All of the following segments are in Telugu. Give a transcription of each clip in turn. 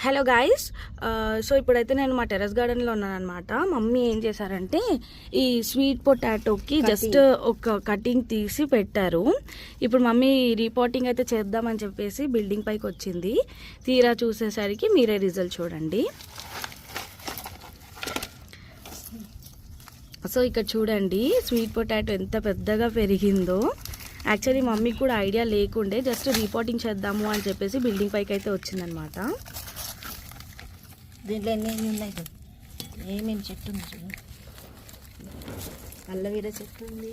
హలో గాయస్, సో ఇప్పుడైతే నేను మా టెర్రస్ గార్డెన్లో ఉన్నాను అనమాట. మమ్మీ ఏం చేశారంటే ఈ స్వీట్ పొటాటోకి జస్ట్ ఒక కటింగ్ తీసి పెట్టారు. ఇప్పుడు మమ్మీ రిపోర్టింగ్ అయితే చేద్దామని చెప్పేసి బిల్డింగ్ పైకి వచ్చింది. తీరా చూసేసరికి మీరే రిజల్ట్ చూడండి. సో ఇక్కడ చూడండి స్వీట్ పొటాటో ఎంత పెద్దగా పెరిగిందో. యాక్చువల్లీ మమ్మీకి కూడా ఐడియా లేకుండే, జస్ట్ రిపోర్టింగ్ చేద్దాము అని చెప్పేసి బిల్డింగ్ పైకి అయితే వచ్చిందనమాట. దీంట్లో ఎన్ని ఉన్నాయి కదా, ఏమేమి చెట్టు ఉంది చూడండి. అల్లవీర చెట్టు ఉంది,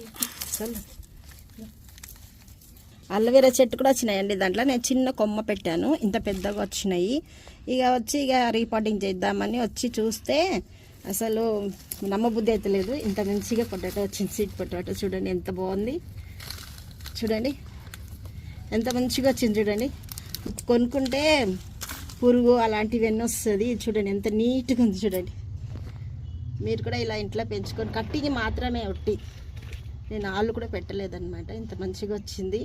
అల్లవీర చెట్టు కూడా వచ్చినాయండి. దాంట్లో నేను చిన్న కొమ్మ పెట్టాను, ఇంత పెద్దగా వచ్చినాయి. ఇక రీపాటింగ్ చేద్దామని వచ్చి చూస్తే అసలు నమ్మబుద్ధి అయితే లేదు. ఇంత మంచిగా పొటాటో వచ్చింది, స్వీట్ పొటాటో. చూడండి ఎంత బాగుంది, చూడండి ఎంత మంచిగా వచ్చింది. చూడండి కొనుక్కుంటే పురుగు అలాంటివి ఎన్ని వస్తుంది. చూడండి ఎంత నీట్గా ఉంది. చూడండి మీరు కూడా ఇలా ఇంట్లో పెంచుకొని, కట్టికి మాత్రమే ఒట్టి, నేను ఆళ్ళు కూడా పెట్టలేదన్నమాట. ఇంత మంచిగా వచ్చింది.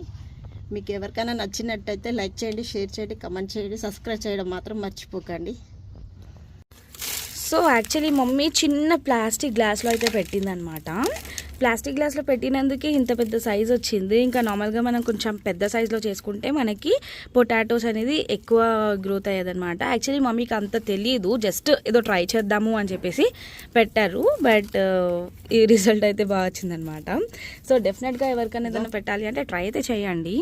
మీకు ఎవరికైనా నచ్చినట్టయితే లైక్ చేయండి, షేర్ చేయండి, కమెంట్ చేయండి, సబ్స్క్రైబ్ చేయడం మాత్రం మర్చిపోకండి. సో యాక్చువల్లీ మమ్మీ చిన్న ప్లాస్టిక్ గ్లాస్లో అయితే పెట్టిందనమాట. ప్లాస్టిక్ గ్లాస్లో పెట్టినందుకే ఇంత పెద్ద సైజ్ వచ్చింది. ఇంకా నార్మల్గా మనం కొంచెం పెద్ద సైజులో చేసుకుంటే మనకి పొటాటోస్ అనేది ఎక్కువ గ్రోత్ అయ్యేదన్నమాట. యాక్చువల్లీ మమ్మీకి అంత తెలియదు, జస్ట్ ఏదో ట్రై చేద్దాము అని చెప్పేసి పెట్టారు. బట్ ఈ రిజల్ట్ అయితే బాగా వచ్చిందనమాట. సో డెఫినెట్గా ఎవరికైనా ఏదైనా పెట్టాలి అంటే ట్రై అయితే చేయండి.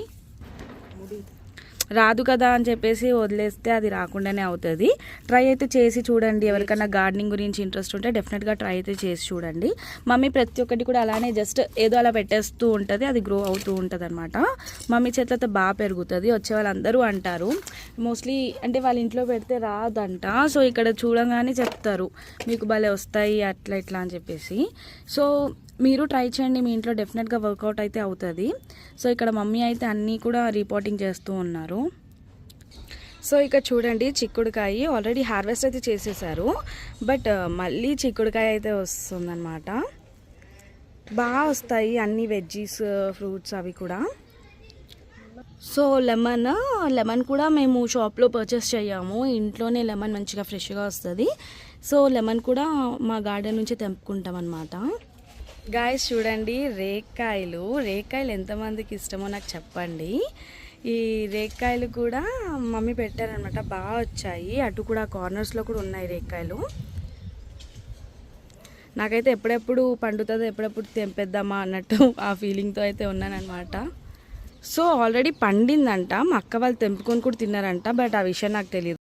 రాదు కదా అని చెప్పేసి వదిలేస్తే అది రాకుండానే అవుతుంది. ట్రై అయితే చేసి చూడండి. ఎవరికైనా గార్డెనింగ్ గురించి ఇంట్రెస్ట్ ఉంటే డెఫినెట్గా ట్రై అయితే చేసి చూడండి. మమ్మీ ప్రతి ఒక్కటి కూడా అలానే జస్ట్ ఏదో అలా పెట్టేస్తూ ఉంటుంది, అది గ్రో అవుతూ ఉంటుంది అనమాట. మమ్మీ చేతులతో బాగా పెరుగుతుంది. వచ్చే వాళ్ళందరూ అంటారు మోస్ట్లీ, అంటే వాళ్ళ ఇంట్లో పెడితే రాదంట. సో ఇక్కడ చూడగానే చెప్తారు మీకు భలే వస్తాయి అట్లా ఇట్లా అని చెప్పేసి. సో మీరు ట్రై చేయండి, మీ ఇంట్లో డెఫినెట్గా వర్కౌట్ అయితే అవుతుంది. సో ఇక్కడ మమ్మీ అయితే అన్నీ కూడా రిపోర్టింగ్ చేస్తూ ఉన్నారు. సో ఇక్కడ చూడండి చిక్కుడుకాయ ఆల్రెడీ హార్వెస్ట్ అయితే చేసేసారు, బట్ మళ్ళీ చిక్కుడుకాయ అయితే వస్తుందన్నమాట. బాగా వస్తాయి అన్ని వెజ్జీస్, ఫ్రూట్స్ అవి కూడా. సో లెమన్ కూడా మేము షాప్లో పర్చేస్ చేయాము, ఇంట్లోనే లెమన్ మంచిగా ఫ్రెష్గా వస్తుంది. సో లెమన్ కూడా మా గార్డెన్ నుంచి తెంపుకుంటాం అన్నమాట. గాయస్ చూడండి రేక్కాయలు ఎంతమందికి ఇష్టమో నాకు చెప్పండి. ఈ రేక్కాయలు కూడా మమ్మీ పెట్టారనమాట, బాగా వచ్చాయి. అటు కూడా కార్నర్స్లో కూడా ఉన్నాయి రేక్కాయలు. నాకైతే ఎప్పుడెప్పుడు పండుతుందో, ఎప్పుడెప్పుడు తెంపేద్దామా అన్నట్టు ఆ ఫీలింగ్తో అయితే ఉన్నానమాట. సో ఆల్రెడీ పండిందంట, మా అక్క వాళ్ళు తెంపుకొని కూడా తిన్నారంట, బట్ ఆ విషయం నాకు తెలియదు.